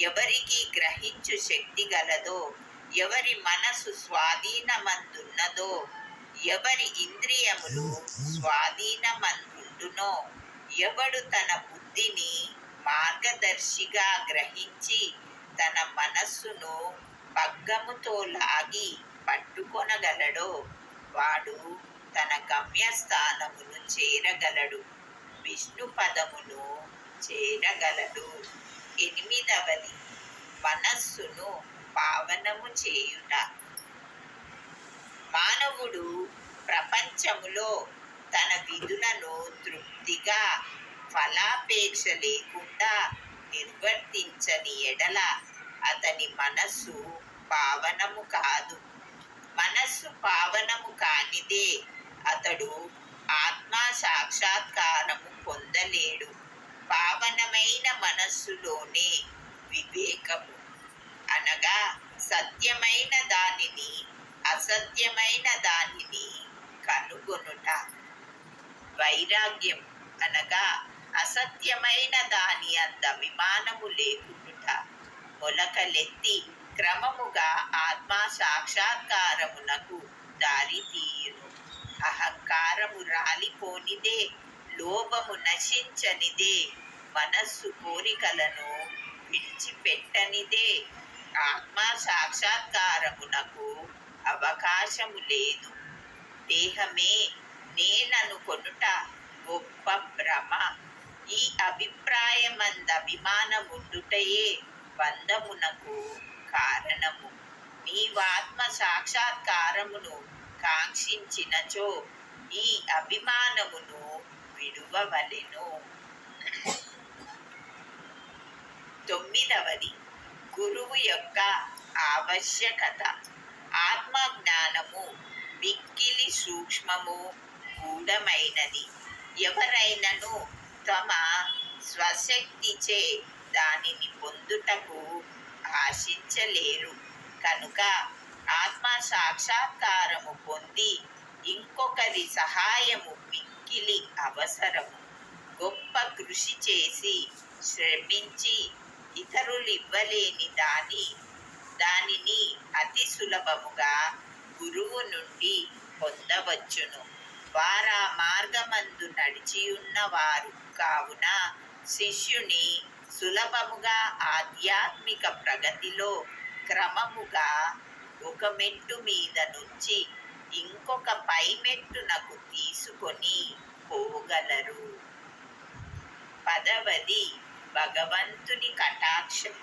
ఎవరికి గ్రహించు శక్తి గలదో, ఎవరి మనసు స్వాధీనమందున్నదో, ఎవరి ఇంద్రియములు స్వాధీనమందుండునో, ఎవడు తన బుద్ధిని మార్గదర్శిగా గ్రహించి తన మనస్సును పగ్గముతో లాగి పట్టుకొనగలడో వాడు తన గమ్యస్థానమును చేరగలడు, విష్ణు పదమును చేరగలడు. 8వది మనస్సును పావనము చేయుట. మానవుడు ప్రపంచములో తన విధులను తృప్తిగా ఫలాపేక్ష లేకుండా నిర్వర్తించని ఎడల అతని మనస్సు పావనము కాదు. మనస్సు పావనము కానిదే అతడు ఆత్మ సాక్షాత్కారము పొందలేడు. పావనమైన మనస్సులోనే వివేకము అనగా సత్యమైన దానిని అసత్యమైన దానిని కనుగొనుట. వైరాగ్యం అనగా అసత్యమైన దాని అంద అభిమానము లేకుండుట. మొలకలెత్తి క్రమముగా ఆత్మ సాక్షాత్కారమునకు దారి తీయును. అహంకారము రాలిపోనిదే, లోభము నశించనిదే, మనస్సు కోరికలను విడిచిపెట్టనిదే ఆత్మ సాక్షాత్కారమునకు అవకాశము లేదు. దేహమే నేననుకొనుట గొప్ప భ్రమ. ఈ అభిప్రాయమంద అభిమానముండుటయే బంధమునకు కారణము. నీవాత్మ సాక్షాత్కారమును కాంక్షించినచో ఈ అభిమానమును విడువవలెను. 9వది గురువు యొక్క ఆవశ్యకత. ఆత్మజ్ఞానము మిక్కిలి సూక్ష్మము, గూఢమైనది. ఎవరైనను తమ స్వశక్తిచే దానిని పొందుటకు ఆశించలేరు. కనుక ఆత్మ సాక్షాత్కారము పొంది ఇంకొకరి సహాయము మిక్కిలి అవసరము. గొప్ప కృషి చేసి శ్రమించి ఇతరులివ్వలేని దానిని అతి సులభముగా గురువు నుండి పొందవచ్చును. వారా మార్గమందు నడిచియున్నవారు కావున శిష్యుని సులభముగా ఆధ్యాత్మిక ప్రగతిలో క్రమముగా ఒక మెట్టు మీద నుంచి ఇంకొక పై మెట్టునకు తీసుకొని పోగలరు. 10వది భగవంతుని కటాక్షం.